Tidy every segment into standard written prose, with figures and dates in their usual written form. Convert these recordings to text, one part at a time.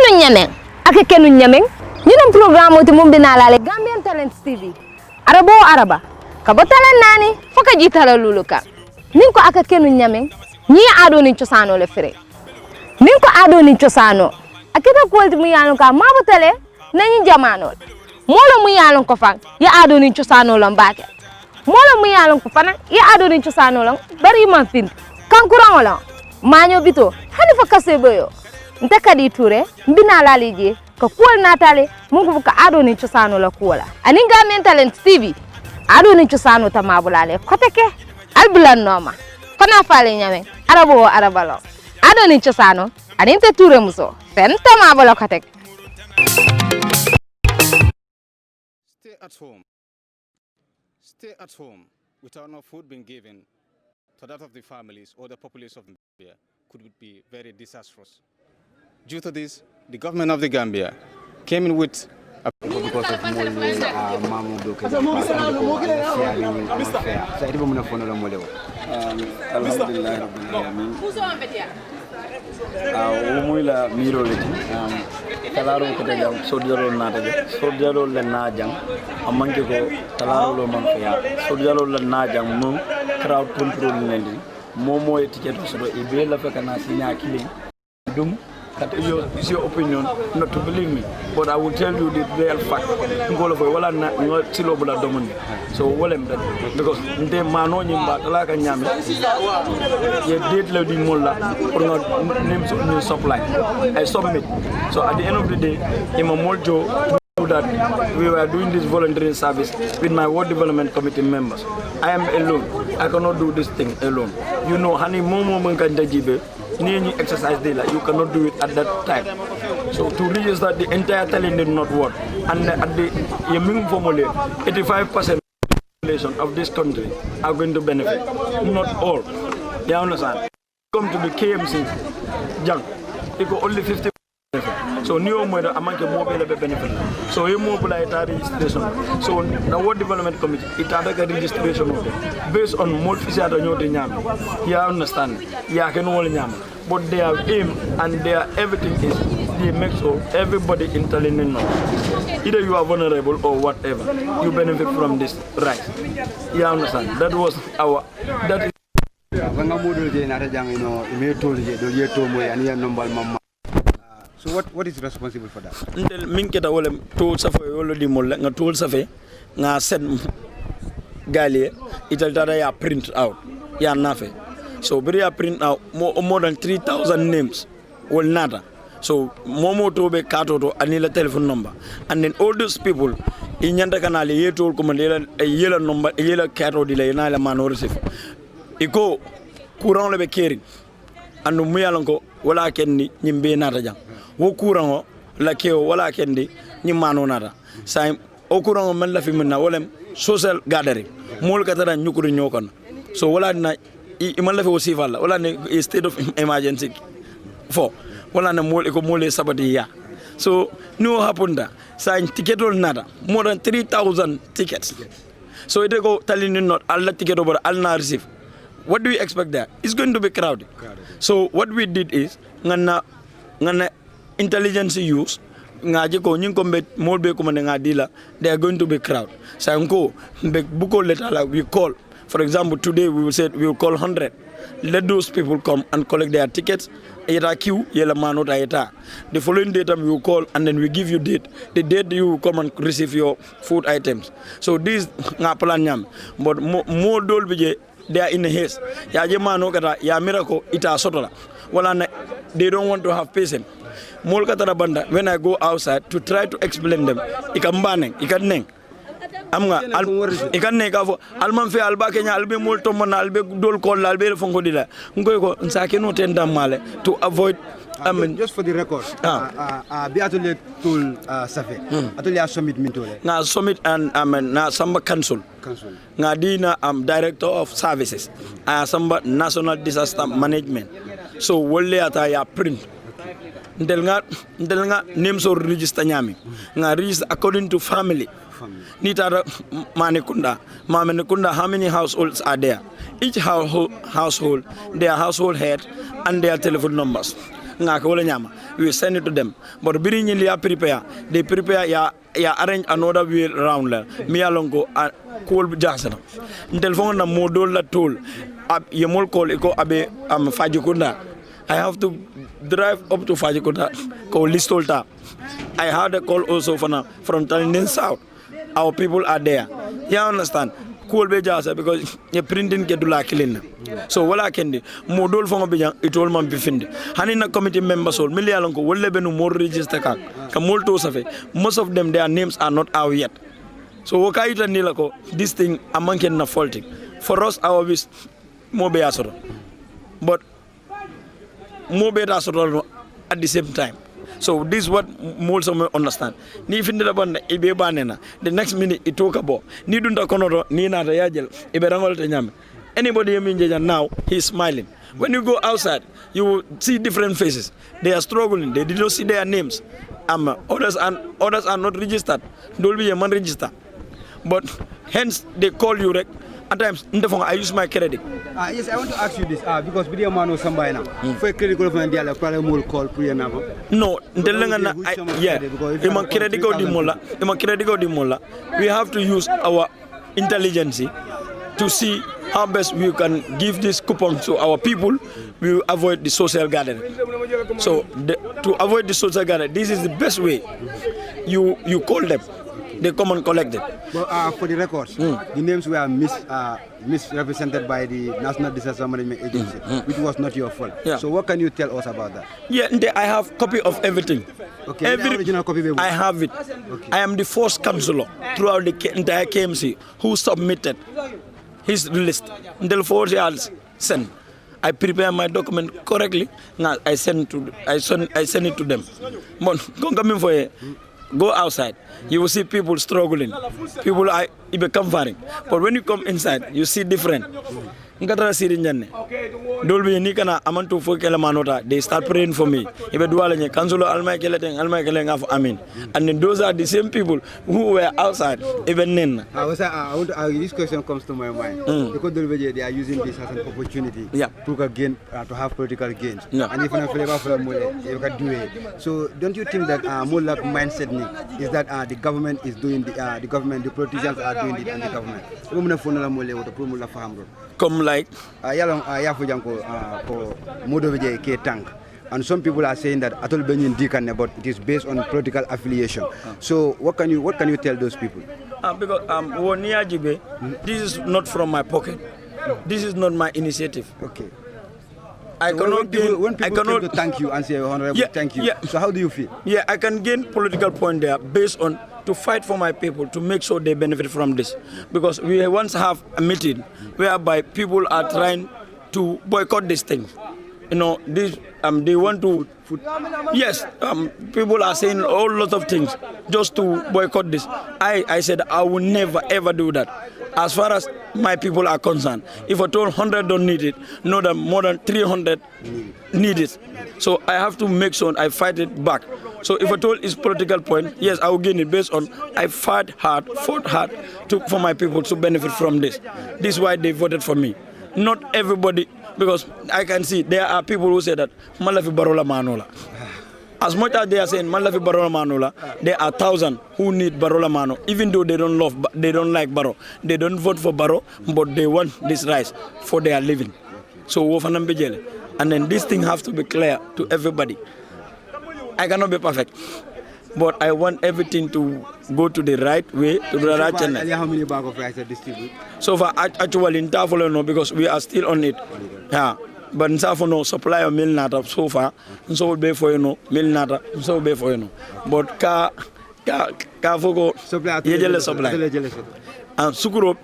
kenu nyameng ake kenu nyameng ñinum programme to mum dina laale Gambian Talents TV arabo araba ka bo talent nani foka jitala luluka nin ko aka kenu nyameng ñi ado ni ciosano le fere nin ko ado ni ciosano akita ko mu yanu ka mabo tele nañu jamano molo mu yalon ko fang ya ado ni ciosano la mbake molo mu yalon ko fana ya ado ni ciosano la bari man fin kankuran wala maño bito hani fa kaseboyo nta kadi touré mbina lalije ko kuwol natale mungu ka ado ni ciosano la kuwala ani Gambian Talents TV ado ni ciosano tamabulale koteke albulan noma kona fale nyame arabo arabalo ado ni ciosano ani nta touré muso fen tamabula koteke. Stay at home without no food being given to that of the families or the population of Gambia could be very disastrous. Due to this, the government of the Gambia came in with a umuyla miro leti talaro ko jam sodjalo nata je sodjalo le na jam amanke ko talaro lo man fiya sodjalo le na jam mo crowd control nendi momo e ticket so do e be la fekana sinya killing dum that is your opinion not to believe me, but I will tell you the real fact. Wala na silo bula domoni. So walem that because nte mano nyimba talaka nyame ye date le di molla pour nga name so new supply I submit. So at the end of the day ima moljo that we were doing this volunteering service with my ward development committee members. I am alone. I cannot do this thing alone. You know, honey, momo manganja jibe. Any exercise day, like you cannot do it at that time. So to register the entire talent did not work. And at the Yeming formula, 85% of this country are going to benefit. Not all. You understand? Come to the KMC, young, you go only 50%. So new mother among the mobile benefit. So you mobile registration. So the ward development committee it had a registration based on more fisher than you You understand? You can only nyam. But their aim and their everything is they make sure everybody in Tallinding knows. Either you are vulnerable or whatever, you benefit from this right. You understand? That was our that is So what is responsible for that? Until minketa wala tool safa wala di mol nga tool safa nga set galie ital dara ya print out ya nafe. So bari ya print out more than 3,000 names will nada. So momo to be kato to anila telephone number and then all those people inyanda kanale ye tool ko yela number yela kato dile na la mano receive iko courant le be kering andu muyalanko wala kenni nyimbe nata jang wo courant la keo wala kendi nyimano nata say o courant man la fi minna wolem social gathering mol katara nyukuri nyokon so wala na man la fi wasifa la wala ne state of emergency for wala na mol ko mole sabati ya so no hapunda say ticket ol nata more than 3,000 tickets so it go Tallinding not all ticket over all na receive. What do we expect there? It's going to be crowded. So what we did is ngana intelligence use ngaji ko nyin ko mol be ko man ngadila they are going to be crowd. Sanko be buko letter like we call. For example, today we will say we will call 100. Let those people come and collect their tickets. Eta queue yela manota eta. The following day we will call and then we give you date. The date you will come and receive your food items. So this nga plan nyam. But more dol bije they are in a haste. Ya jema no kata ya miracle ita sotola. Wala they don't want to have patience. Mol kata banda when I go outside to try to explain them. Ikambaneng, ikaneng. Amga ikaneng kafo alman fe alba Kenya albe mol to mona albe dol kol albe fonko dila. Ngoy ko nsake no tenda male to avoid just for the record, be atelier tool safe. Atelier summit mintole. Na summit and na samba council. Nga dina director of services. Samba national disaster management. So wolle ata ya print. Ndel nga names or register nyami. Nga register according to family. Nitara Manekunda, Mamenekunda, how many households are there? Each household, their household head and their telephone numbers. ngaka wala nyama, we send it to them. But bring in ya prepare, they prepare ya arrange another way around la. Me alongo call jasana. Telephone na modol la tool. Ye mol call iko abe Fajikunda. I have to drive up to Fajikunda. Call Listolta. I had a call also from Tallinding South. Our people are there. You understand? Cool be jasa because you printing ke dula kilin. So what I can do, modul fonga bijang it all man bifindi. Hanina committee members all million ko wolle benu more register ka. Kamol to safe. Most of them their names are not out yet. So wakaita nilako this thing amanken na faulting. For us our wish more be asoro. But more be asoro at the same time. So this is what most of them understand. Ni findila banda ibe banena. The next minute it talk about ni dunda konodo ni na yajel ibe rangol te nyame. Anybody yeminjeja now he's smiling. When you go outside you will see different faces. They are struggling. They did not see their names. Others are not registered. Don't be a man register. But hence they call you rek. At times, I use my credit. Yes, I want to ask you this because video man was somebody now. For credit government, they are probably more call for you now. No, yeah. We have to use our intelligence to see how best we can give this coupon to our people. We will avoid the social gathering. So to avoid the social gathering, this is the best way. You call them. They come and collect it. But for the records, the names were misrepresented by the National Disaster Management Agency, which was not your fault. Yeah. So what can you tell us about that? Yeah, I have copy of everything. Okay, the original copy. I have it. Okay. I am the first councillor throughout the entire KMC who submitted his list. Until 4 years sent. I prepare my document correctly. Now I send it to them. But go outside, you will see people struggling. People are even comforting. But when you come inside, you see different. They start praying for me. And then those are the same people who were outside, even then. This question comes to my mind. Because they are using this as an opportunity to have political gains. Yeah. And if you can do it. So don't you think that more like mindset is that the government is doing the politicians are doing it and the government. Come like? And some people are saying that Atol Benyin Dikane, but it is based on political affiliation. So what can you tell those people? Because this is not from my pocket. This is not my initiative. Okay. When people come to thank you and say, Honorable, thank you. Yeah. So how do you feel? Yeah, I can gain political point there based on to fight for my people to make sure they benefit from this. Because we once have a meeting whereby people are trying to boycott this thing. You know, this they want to. Yes, people are saying all lots of things just to boycott this. I said I will never ever do that. As far as my people are concerned, if I told 100 don't need it, know that more than 300 need it. So I have to make sure I fight it back. So if I told it's political point, yes, I will gain it based on I fought hard for my people to benefit from this. This is why they voted for me. Not everybody, because I can see there are people who say that Malafi Barola Manola. As much as they are saying Malafi Barola Manola, there are thousands who need Barola Mano, even though they don't like Baro. They don't vote for Baro, but they want this rice for their living. So and then this thing has to be clear to everybody. I cannot be perfect, but I want everything to go to the right way, to the right channel. How many bags of rice are distributed? So far, actually, in Tafolo, no, because we are still on it. Yeah. But in Tafolo, supply of meal nata so far, so will be for you know, meal nata, so will be for you know. But Kafogo, supply. And Sukuro,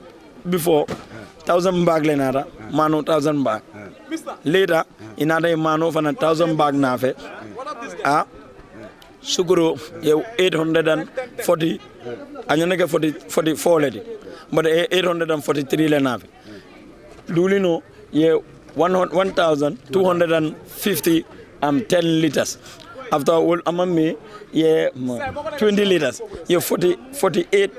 before, 1,000 bag lenata, mano 1,000 bag. Later, another mano for 1,000 bag nafe. Sukuro, 840, and you get 44 lady, but 843 lenavi. Dulino, 1,250 10 liters. After all, among 20 liters, 48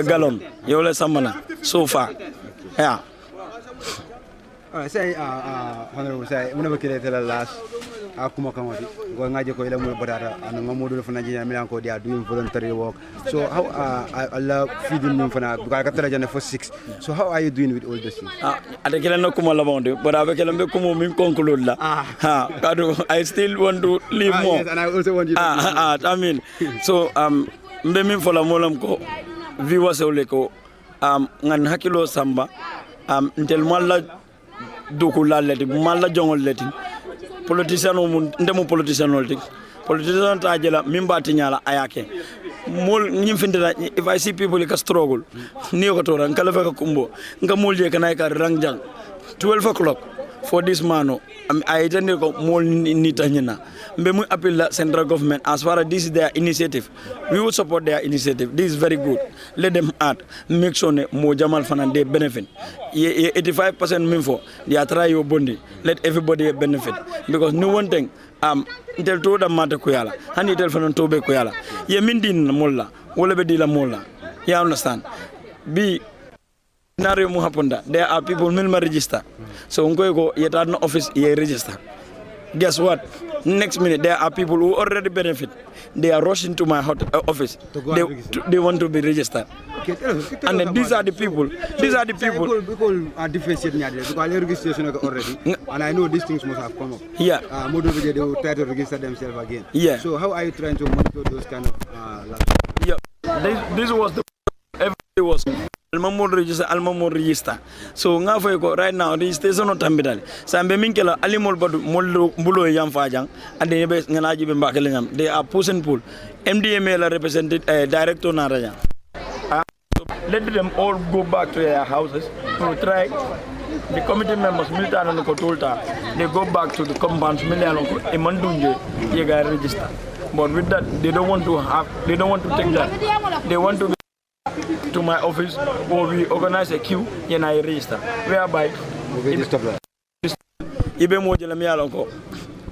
gallon. You samana so far, yeah. Say, honorable, say, whenever you tell last, Akuma Kamati, going at Jokola Murabara, and Mamudu of Nigeria Milanco, they are doing voluntary work. So, how I love feeding them for 6. So, how are you doing with all these things? I can't know Kumalabondi, but I can't conclude. I still want to live more. Yes, and I also want you to I mean, so, Mbemi for la Molamco, viewers Oleko, Nan Hakilo Samba, until Mala Dukula letting, Mala Jongle letting, politician, demo politician, politician Tajela, Mimba Tinyala, Ayake. If I see people like a struggle, Neokatora, and Kalafaka Kumbo, Ngamulje Kanaika Rangjang, 12 o'clock for this man, I attended more Nitanyana. Mbemu appeal the central government as far as this is their initiative. We will support their initiative. This is very good. Let them add. Make sure more Jamal Fanan they benefit. 85% minfo. They are trying your bondi. Let everybody benefit. Because no one thing. Tell to the matter kuyala. Hani tell Fanan Tobe kuyala. Ye mindin molla. Wole be dila molla. You understand? B. Scenario muhaponda. There are people minimum register. So unko go yet no office ye register. Guess what? Next minute, there are people who already benefit. They are rushing to my office. They want to be registered. Okay, and then these are the people. These are the people. People are differentiating because registration already. And I know these things must have come up. Yeah. They will try to register themselves again. Yeah. So how are you trying to monitor those kind of Yeah. This was the everybody was Almamor register. So ngafo right now registration no tambidal. Sambe minkela alimol badu mollo bulo yam fajang and they be nganaji be mbakele ngam. They are push and pull. MDMA represented director naraya. So let them all go back to their houses to try. The committee members military and Kotulta, they go back to the compounds Milianoko Emandunje Yega register. But with that they don't want to take that. They want to to my office or we organize a queue and I register. Whereby Ibe Mojela Mialonko,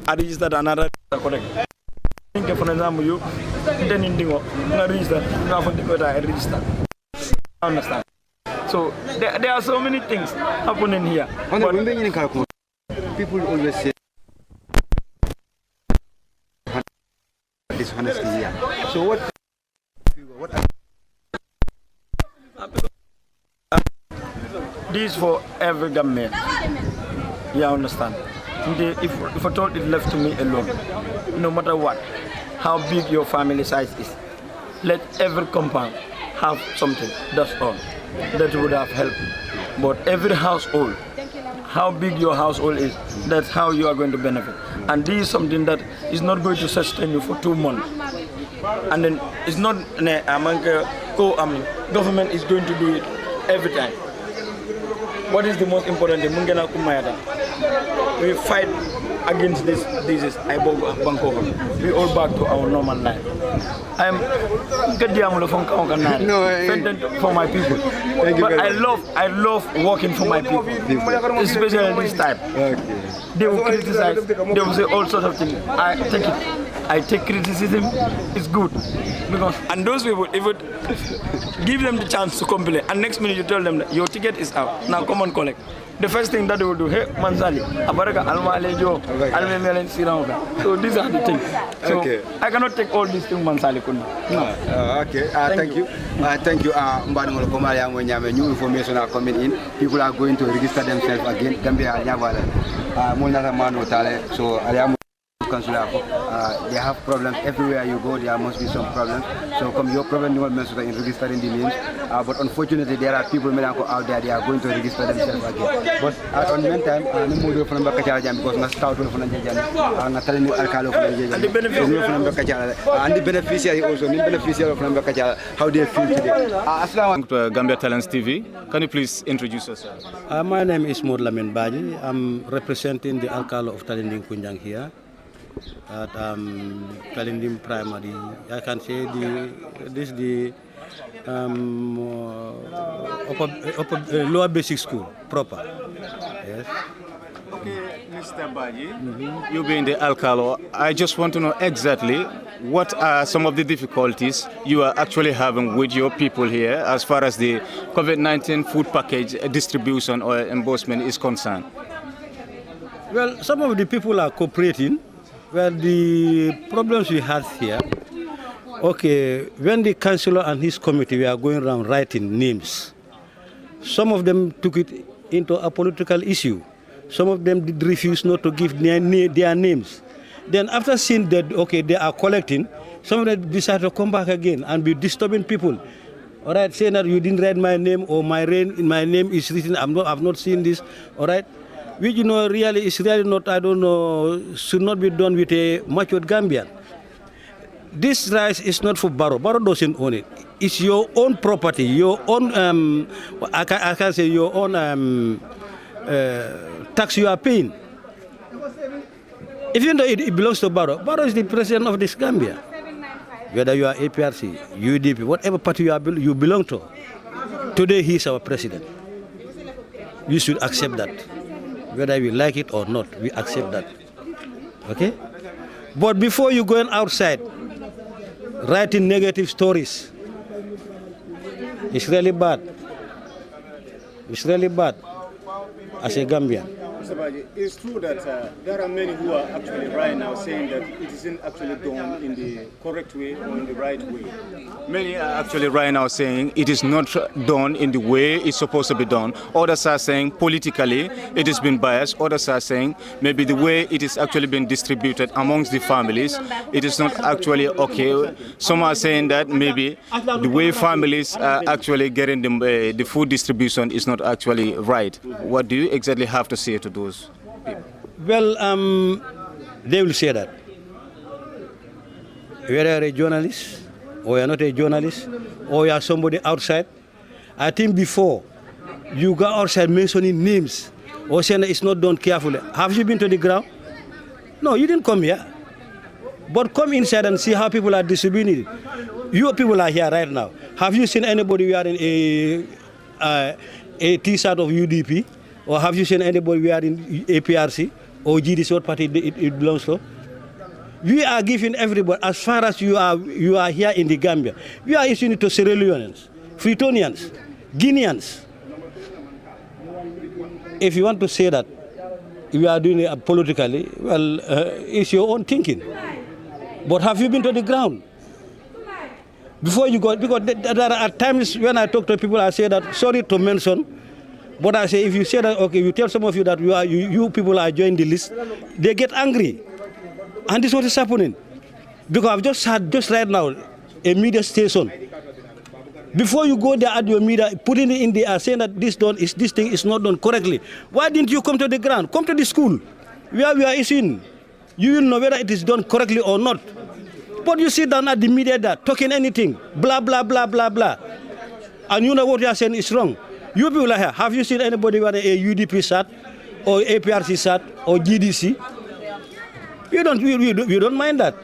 I registered another correct. For example, you then in Dingo, I register, I register. Understand? So there are so many things happening here. People always say dishonesty here. So what this is for every government. You understand? If I told it left to me alone, no matter what, how big your family size is, let every compound have something. That's all. That would have helped. But every household, how big your household is, that's how you are going to benefit. And this is something that is not going to sustain you for 2 months. And then it's not government is going to do it every time. What is the most important thing? We fight against this disease. We all back to our normal life. I am for my people. But I love working for my people, especially this time. Okay. They will criticize, they will say all sorts of things. I take it. I take criticism, it's good. Because, and those people, if it give them the chance to complain, and next minute you tell them that your ticket is out, now come and collect. The first thing that they will do, hey, Mansali, Abaraka, Alma Alejo, Almemelen Siranga. So these are the things. So okay. I cannot take all these things, Mansali. No. Okay, thank you. Thank you. New information are coming in. People are going to register themselves again. Gambia, so they have problems everywhere you go. There must be some problems. So come your problem in registering the names. But unfortunately there are people out there, they are going to register themselves again. But on the meantime, and the beneficiary also, how they feel today. To Gambia Talents TV. Can you please introduce yourself? My name is Lamin Baji. I'm representing the Alcalo of Tallinding Kunjang here at Tallinding Primary. I can say this is the lower basic school proper. Yes. Okay, Mr. Baji, you being the Alcalo, I just want to know exactly what are some of the difficulties you are actually having with your people here as far as the COVID-19 food package distribution or embossment is concerned. Well, some of the people are cooperating. Well, the problems we had here, okay, when the councillor and his committee were going around writing names, some of them took it into a political issue. Some of them did refuse not to give their names. Then after seeing that, okay, they are collecting, some of them decided to come back again and be disturbing people. All right, saying that you didn't write my name or my name is written, I've not seen this, all right? Which, you know, really is really not, I don't know, should not be done with a matured Gambian. This rice is not for Barrow. Barrow doesn't own it. It's your own property, your own, I can say your own tax you are paying. Even though it belongs to Barrow, Barrow is the president of this Gambia. Whether you are APRC, UDP, whatever party you belong to, today he is our president. We should accept that. Whether we like it or not, we accept that. Okay? But before you going outside, writing negative stories, it's really bad. It's really bad as a Gambian. Mr. Baji, it's true that there are many who are actually right now saying that it isn't actually done in the correct way or in the right way. Many are actually right now saying it is not done in the way it's supposed to be done. Others are saying politically it has been biased. Others are saying maybe the way it is actually been distributed amongst the families, it is not actually okay. Some are saying that maybe the way families are actually getting the food distribution is not actually right. What do you exactly have to say to those people? Well, they will say that. Whether you're a journalist, or you're not a journalist, or you're somebody outside, I think before you go outside mentioning names, or saying that it's not done carefully, have you been to the ground? No, you didn't come here. But come inside and see how people are distributing it. You people are here right now. Have you seen anybody wearing a T-shirt of UDP? Or have you seen anybody wearing APRC or GDC, what party it belongs to? We are giving everybody, as far as you are here in the Gambia, we are issuing it to Sierra Leoneans, Freetonians, Guineans. If you want to say that we are doing it politically, well, it's your own thinking. But have you been to the ground? Before you go, because there are times when I talk to people, I say that, sorry to mention, but I say, if you say that, okay, you tell some of you that you people are joining the list, they get angry. And this is what is happening. Because I've just had, just right now, a media station. Before you go there at your media, putting it in there, saying that this thing is not done correctly. Why didn't you come to the ground? Come to the school where we are issuing. You will know whether it is done correctly or not. But you sit down at the media there, talking anything, blah, blah, blah, blah, blah. And you know what you are saying is wrong. You people are here. Have you seen anybody wearing a UDP shirt or APRC shirt or GDC? We don't mind that.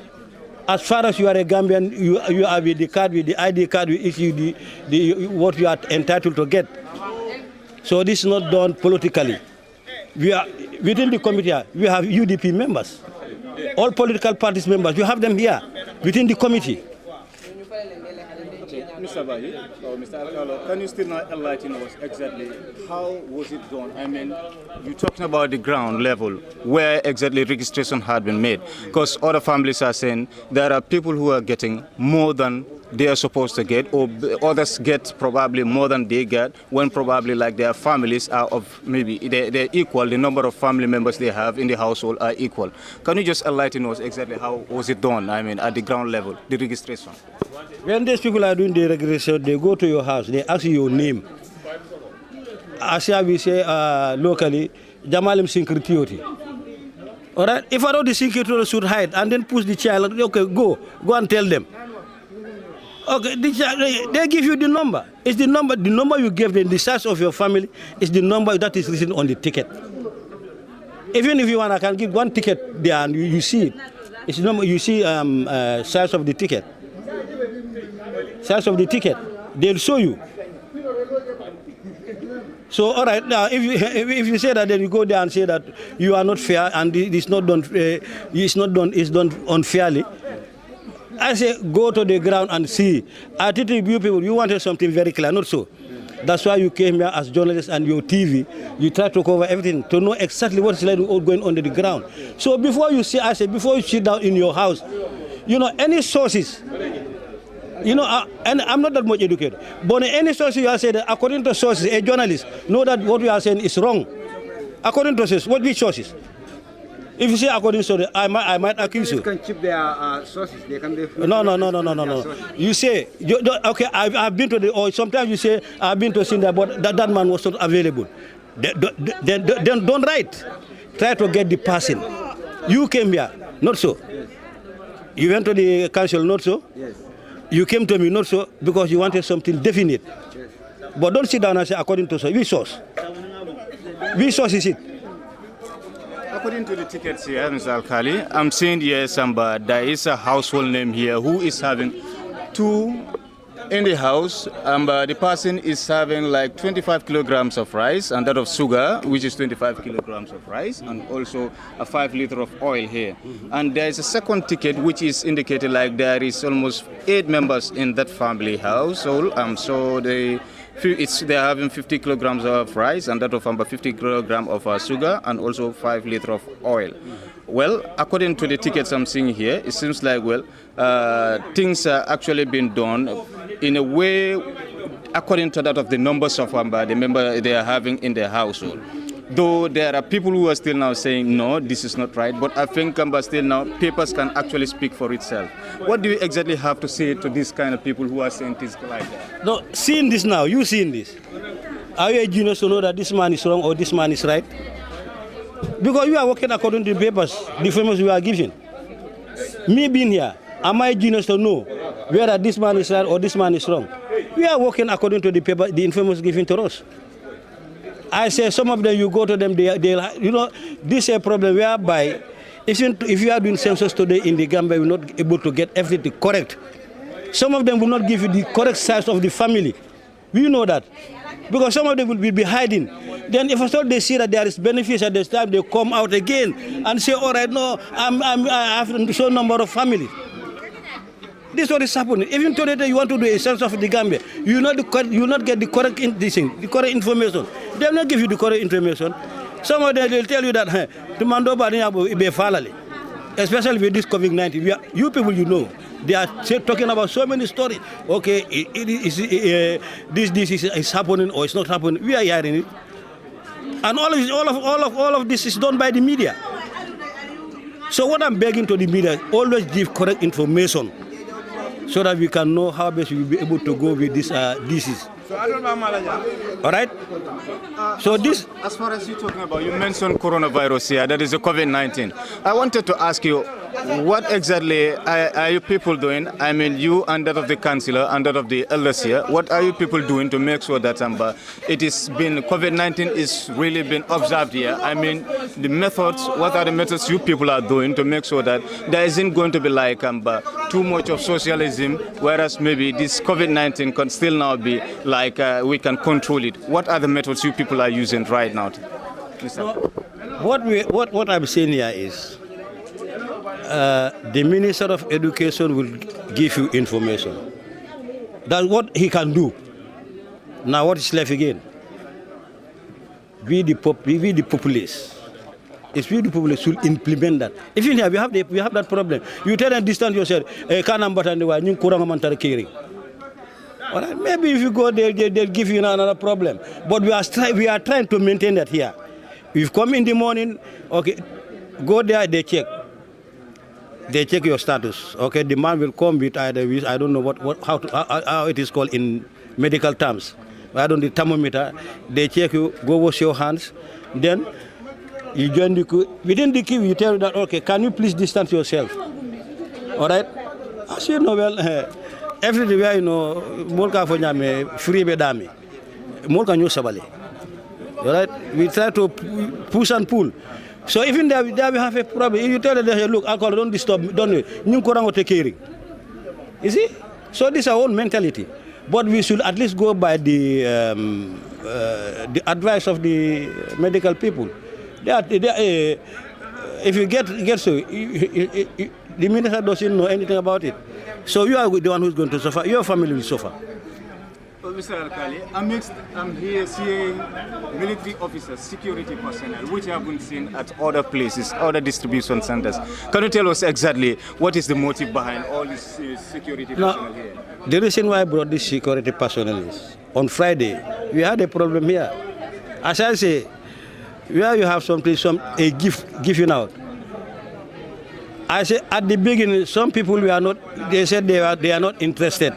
As far as you are a Gambian, you are with the card, with the ID card, we issue what you are entitled to get. So this is not done politically. We are within the committee. We have UDP members, all political parties members. You have them here within the committee. Mr. Baji, or Mr. Alcalo, can you still not enlighten us exactly how was it done? I mean, you're talking about the ground level, where exactly registration had been made. Because other families are saying there are people who are getting more than they are supposed to get, or others get probably more than they get, when probably like their families are of maybe they're equal, the number of family members they have in the household are equal. Can you just enlighten us exactly how was it done, I mean, at the ground level, the registration? When these people are doing the registration, they go to your house, they ask you your name. As we say locally, Jamalim security. All right? If I know the security should hide and then push the child, okay, go and tell them. Okay, they give you the number. It's the number you gave them, the size of your family is the number that is written on the ticket. Even if you want, I can give one ticket there and you see it. It's the number, you see size of the ticket. Size of the ticket, they'll show you. So, all right, now if you say that, then you go there and say that you are not fair and it's not done, it's done unfairly. I say, go to the ground and see. I think you people, you wanted something very clear, not so. That's why you came here as journalists and your TV. You try to cover everything to know exactly what is going on the ground. So before you see, I say, before you sit down in your house, you know, any sources, you know, and I'm not that much educated, but any sources you are saying, according to sources, a journalist know that what you are saying is wrong. According to sources, which sources? If you say according to I might accuse you. Can keep their sources. They can be. No. You say, okay, I've been to the, or sometimes you say, I've been to Sinda, but that man was not available. Then don't write. Try to get the person. You came here, not so. You went to the council, not so. Yes. You came to me, not so, because you wanted something definite. Yes. But don't sit down and say, according to so. Which source? Which source is it? According to the tickets here, Mr. Alkali, I'm seeing here there is a household name here who is having 2 in the house. The person is having like 25 kilograms of rice and that of sugar, which is 25 kilograms of rice, and also a 5 liter of oil here. And there is a second ticket which is indicated like there is almost 8 members in that family household. So they're having 50 kilograms of rice and that of 50 kilograms of sugar and also 5 liters of oil. Well, according to the tickets I'm seeing here, it seems like, well, things are actually being done in a way according to that of the numbers of the members they are having in their household. Though there are people who are still now saying, no, this is not right, but I think still now papers can actually speak for itself. What do you exactly have to say to these kind of people who are saying things like that? No, seeing this now, you seeing this. Are you a genius to know that this man is wrong or this man is right? Because you are working according to the papers, the information you are giving. Me being here, am I a genius to know whether this man is right or this man is wrong? We are working according to the paper, the information given to us. I say some of them, you go to them, they'll, you know, this is a problem whereby if you are doing census today in the Gambia, we're not able to get everything correct. Some of them will not give you the correct size of the family. We know that. Because some of them will be hiding. Then if they see that there is benefits at this time, they come out again and say, all right, no, I have so number of families. This is what is happening. Even today you want to do a census of the Gambia, you will not get the correct information. They will not give you the correct information. Some of them will tell you that the Mandoba be falali. Especially with this COVID-19. You people, you know, they are talking about so many stories. Okay, this is happening or it's not happening. We are hearing it. And all of this is done by the media. So what I'm begging to the media, always give correct information so that we can know how best we will be able to go with this disease. All right? So this... As far as you're talking about, you mentioned coronavirus here, that is the COVID-19. I wanted to ask you, what exactly are you people doing? I mean, you and that of the councillor and that of the elders here, what are you people doing to make sure that COVID-19 is really been observed here? I mean, the methods, what are the methods you people are doing to make sure that there isn't going to be like too much of socialism, whereas maybe this COVID-19 can still now be like we can control it. What are the methods you people are using right now? What I'm saying here is the Minister of Education will give you information. That's what he can do. Now what is left again? We the populace. It's we the populace should implement that. Even here we have that problem. You tell them distance yourself. All right, maybe if you go there, they'll give you another problem. But we are trying to maintain that here. We've come in the morning, okay, go there, they check. They check your status. Okay, the man will come with either, I don't know how it is called in medical terms. I don't know, the thermometer. They check you, go wash your hands. Then you join the queue. Within the queue, you tell that, okay, can you please distance yourself? All right? As you know, well, everywhere, you know, Molka Fonyame, free bedami. Molka New Sabali. All right? We try to push and pull. So even there we have a problem. If you tell them, hey, look, alcohol, don't disturb, don't you? New Korango take caring. You see? So this is our own mentality. But we should at least go by the advice of the medical people. If you get so, the minister doesn't know anything about it. So you are the one who's going to suffer. Your family will suffer. Well, Mr. Alkali, I'm here seeing military officers, security personnel, which have been seen at other places, other distribution centers. Can you tell us exactly what is the motive behind all this security personnel here? The reason why I brought this security personnel is, on Friday, we had a problem here. As I say, where you have a gift given out. I say at the beginning, some people they said they are not interested.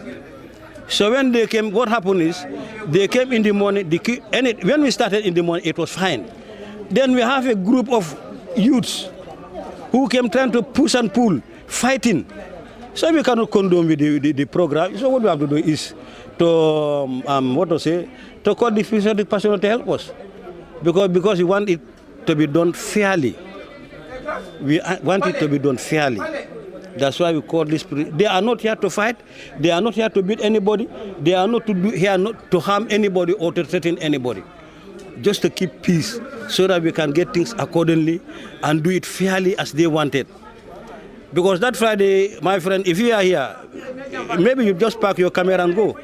So when they came, what happened is, they came in the morning, when we started in the morning, it was fine. Then we have a group of youths who came trying to push and pull, fighting. So we cannot condone with the program. So what we have to do is to, to call the security personnel to help us. Because we want it to be done fairly. We want it to be done fairly. That's why we call this. They are not here to fight. They are not here to beat anybody. They are not here not to harm anybody or to threaten anybody. Just to keep peace so that we can get things accordingly and do it fairly as they wanted. Because that Friday, my friend, if you are here, maybe you just park your camera and go.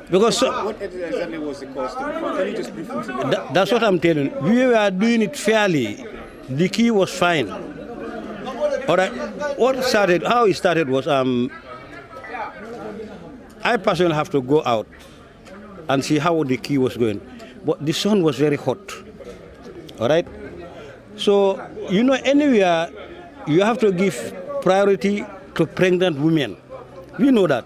Because what exactly was the cost? Can you just briefly explain? That's what I'm telling you. We were doing it fairly. The key was fine. All right. How it started was I personally have to go out and see how the key was going. But the sun was very hot. All right. So, anywhere you have to give priority to pregnant women. We know that.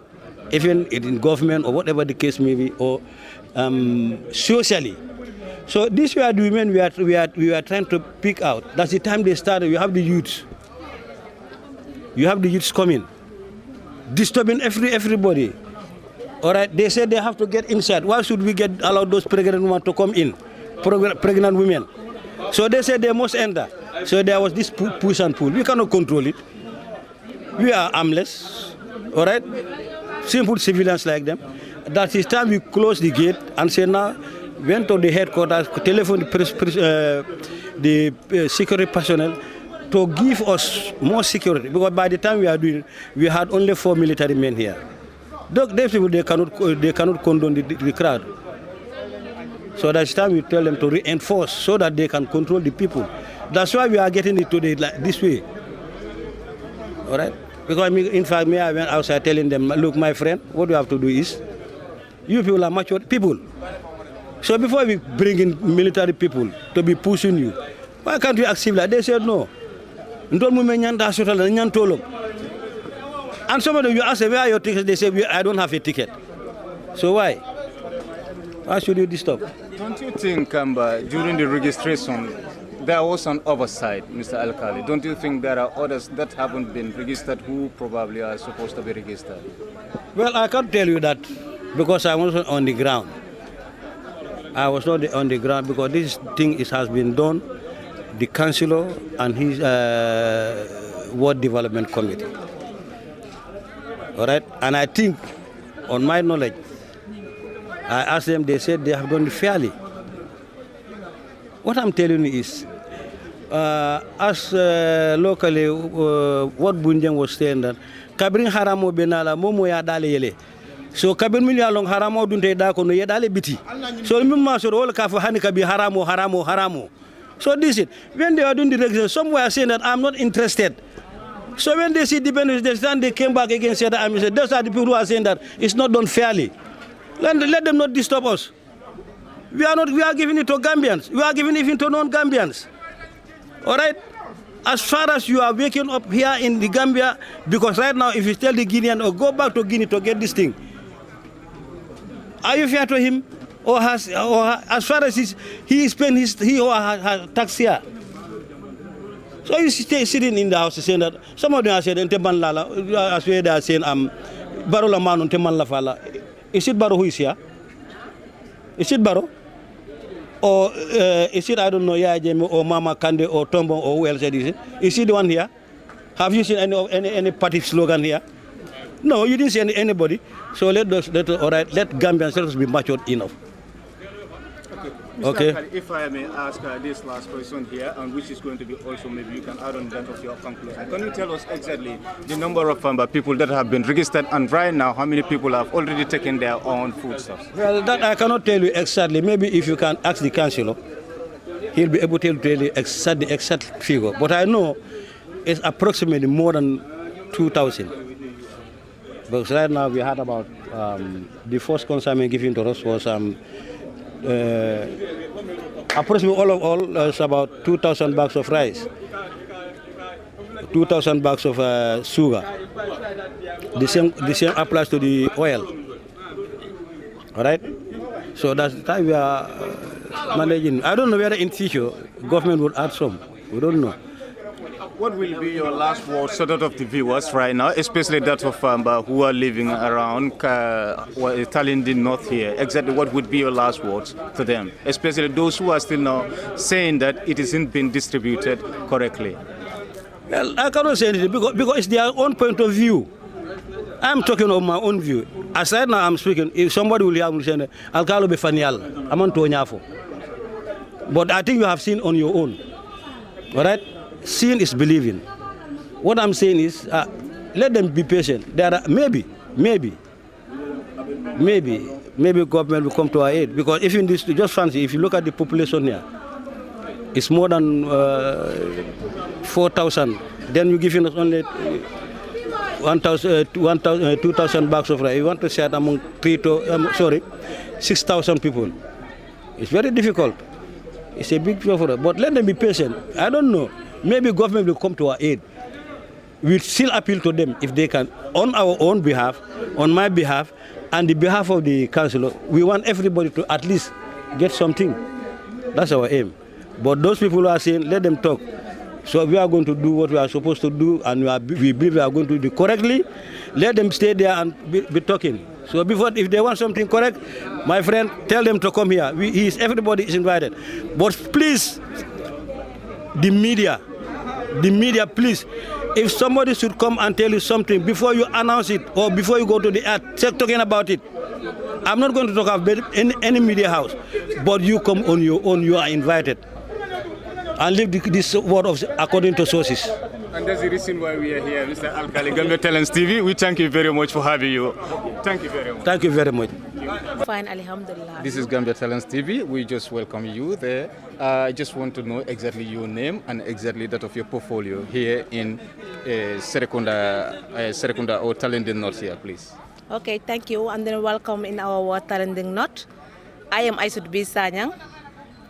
Even in government or whatever the case may be, or socially. So these were the women we are trying to pick out. That's the time they started. You have the youths. You have the youths coming, disturbing everybody. All right, they said they have to get inside. Why should we allow those pregnant women to come in? Pregnant women. So they said they must enter. So there was this push and pull. We cannot control it. We are armless. All right. Simple civilians like them. That is time we close the gate and say now, went to the headquarters, telephone the security personnel to give us more security. Because by the time we had only 4 military men here. Those people, they cannot condone the crowd. So that's time we tell them to reinforce so that they can control the people. That's why we are getting it today like this way. All right? Because in fact, I went outside telling them, look, my friend, what you have to do is, you people are mature people. So before we bring in military people to be pushing you, why can't you act civil? They said no. And some of them, you ask them, where are your tickets? They say, I don't have a ticket. So why? Why should you disturb? Don't you think during the registration, there was an oversight, Mr. Alkali? Don't you think there are others that haven't been registered who probably are supposed to be registered? Well, I can't tell you that because I wasn't on the ground. I was not on the ground because this thing has been done, the councillor and his ward development committee. All right? And I think, on my knowledge, I asked them, they said they have done it fairly. What I'm telling you is, as locally, what Bunjang was saying that, kabrin haramo benala momo ya dale yele. So kabin milya long haramo dunte da kono ya dale biti. So mimma so all ka hani kabi haramo. So this is when they are doing the registration, some were saying that I'm not interested. So when they see the benefits, they came back again and said that those are the people who are saying that it's not done fairly. Let them not disturb us. We are giving it to Gambians. We are giving it even to non-Gambians. All right? As far as you are waking up here in the Gambia, because right now if you tell the Guinean, or go back to Guinea to get this thing, are you fair to him? Or as far as he is paying he or her tax here? So you stay sitting in the house saying that, some of them are saying, as they are saying, Barola Manu Teman Lafala. Is it Baro who is here? Is it Baro? Or is it, I don't know, Yajeme or Mama Kande or Tombo or who else is it? Is it the one here? Have you seen any party slogan here? No, you didn't see anybody. So let Gambians, let us be matured enough. Okay. Okay. Akali, if I may ask this last question here, and which is going to be also maybe you can add on that of your conclusion. Can you tell us exactly the number of people that have been registered, and right now how many people have already taken their own foodstuffs? Well, that I cannot tell you exactly. Maybe if you can ask the councillor, he'll be able to tell you the exact figure. But I know it's approximately more than 2,000. Because right now we had about the first consignment given to us was approximately all it's about 2,000 bags of rice, 2,000 bags of sugar. The same applies to the oil. All right. So that's the time we are managing. I don't know whether in future government will add some. We don't know. What will be your last words to that of the viewers right now, especially that of who are living around Tallinding North here? Exactly what would be your last words to them, especially those who are still now saying that it isn't being distributed correctly? Well, I cannot say anything because it's their own point of view. I'm talking of my own view. As right now I'm speaking, if somebody will have say, Alcalo be fanial, I'm on to. But I think you have seen on your own. All right? Seeing is believing. What I'm saying is, let them be patient. There are maybe government will come to our aid, because if in this, just fancy, if you look at the population here, it's more than 4,000. Then you give us only 2,000 bags of rice. You want to share it among 6,000 people. It's very difficult. It's a big job for us. But let them be patient. I don't know. Maybe government will come to our aid. We'll still appeal to them if they can, on our own behalf, on my behalf, and the behalf of the councillor. We want everybody to at least get something. That's our aim. But those people who are saying, let them talk. So we are going to do what we are supposed to do, and we believe we are going to do correctly. Let them stay there and be talking. So if they want something correct, my friend, tell them to come here. Everybody is invited. But please, the media, please, if somebody should come and tell you something before you announce it or before you go to the ad, talking about it. I'm not going to talk about any media house, but you come on your own, you are invited. And leave this word according to sources. And that's the reason why we are here, Mr. Alkali, Gambia Talents TV. We thank you very much for having you. Thank you very much. Thank you very much. Fine, alhamdulillah. This is Gambia Talents TV. We just welcome you there. I just want to know exactly your name and exactly that of your portfolio here in Serekunda or Tallinding North here, please. Okay, thank you. And then welcome in our Tallinding North. I am Aisut B. Sanyang,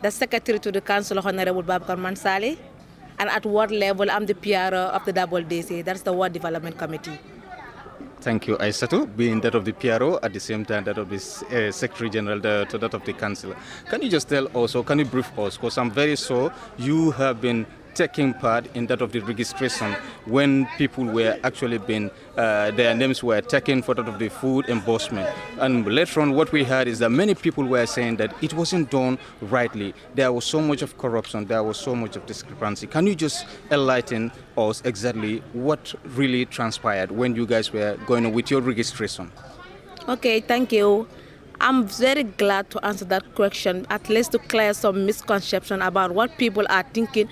the Secretary to the Council of Honorable Babakar Mansali. And at ward level, I'm the PR of the WDC. That's the Ward Development Committee. Thank you, Aisatu, being that of the PRO, at the same time that of the Secretary General to that of the Council. Can you just tell also, can you brief us, because I'm very sure you have been taking part in that of the registration when people were actually being, their names were taken for that of the food embossment. And later on what we heard is that many people were saying that it wasn't done rightly. There was so much of corruption, there was so much of discrepancy. Can you just enlighten us exactly what really transpired when you guys were going on with your registration? Okay, thank you. I'm very glad to answer that question, at least to clear some misconception about what people are thinking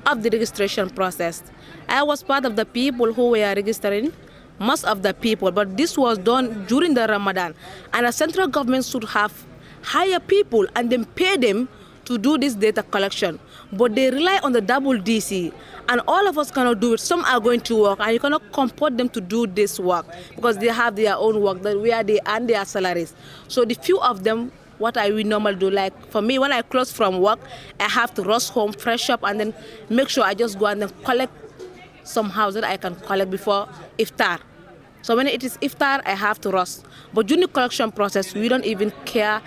of the registration process. I was part of the people who were registering, most of the people, but this was done during the Ramadan. And the central government should have hire people and then pay them to do this data collection. But they rely on the WDC, and all of us cannot do it. Some are going to work, and you cannot compel them to do this work because they have their own work where they earn their salaries. So the few of them, what I will normally do, like for me, when I close from work, I have to rush home, fresh up, and then make sure I just go and then collect some houses that I can collect before iftar. So when it is iftar, I have to rush. But during the collection process, we don't even care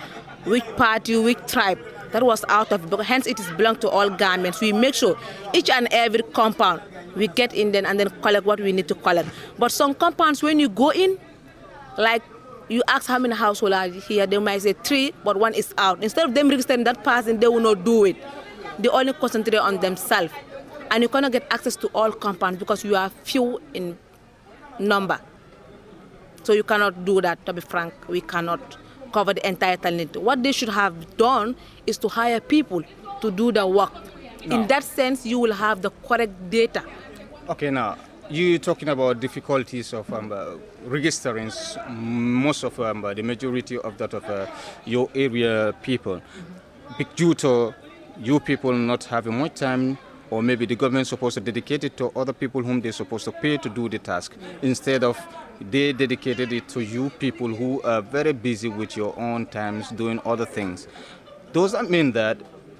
which party, which tribe. That was out of it. Hence, it is belong to all governments. We make sure each and every compound, we get in there and then collect what we need to collect. But some compounds, when you go in, like you ask how many households are here, they might say 3, but 1 is out. Instead of them registering that person, they will not do it. They only concentrate on themselves. And you cannot get access to all compounds because you are few in number. So you cannot do that, to be frank, we cannot. cover the entire Tallinding. What they should have done is to hire people to do the work. No. In that sense, you will have the correct data. Okay, now, you're talking about difficulties of registering most of the majority of that of your area people. Due to you people not having much time, or maybe the government supposed to dedicate it to other people whom they're supposed to pay to do the task, instead of they dedicated it to you people who are very busy with your own times doing other things. Does that mean that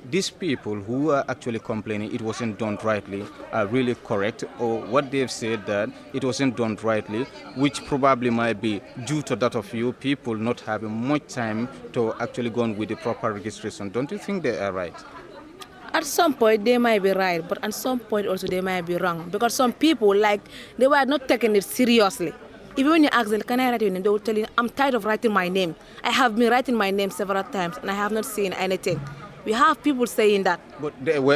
these people who are actually complaining it wasn't done rightly are really correct, or what they've said that it wasn't done rightly, which probably might be due to that of you people not having much time to actually go on with the proper registration? Don't you think they are right? At some point they might be right, but at some point also they might be wrong, because some people, like, they were not taking it seriously. Even when you ask them, can I write your name, they will tell you, I'm tired of writing my name. I have been writing my name several times and I have not seen anything. We have people saying that. But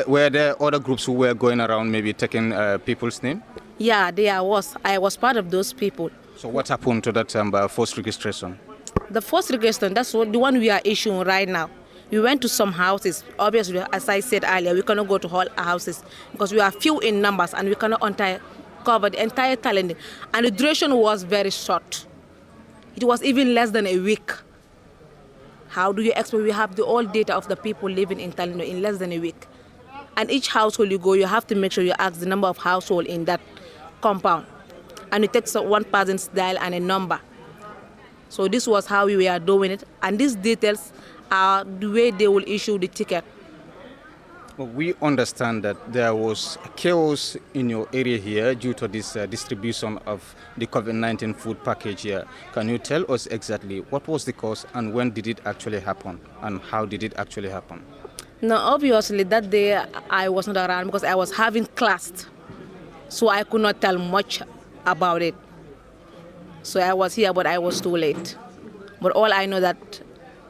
were there other groups who were going around maybe taking people's name? Yeah, there was. I was part of those people. So what happened to that first registration? The first registration, that's the one we are issuing right now. We went to some houses. Obviously, as I said earlier, we cannot go to all houses because we are few in numbers and we cannot cover the entire Tallinding. And the duration was very short. It was even less than a week. How do you expect we have the all data of the people living in Tallinding in less than a week? And each household you go, you have to make sure you ask the number of households in that compound. And it takes one person's dial and a number. So this was how we were doing it. And these details are the way they will issue the ticket. Well, we understand that there was chaos in your area here due to this distribution of the COVID-19 food package here. Can you tell us exactly what was the cause and when did it actually happen and how did it actually happen? No, obviously that day I was not around because I was having class. So I could not tell much about it. So I was here, but I was too late. But all I know that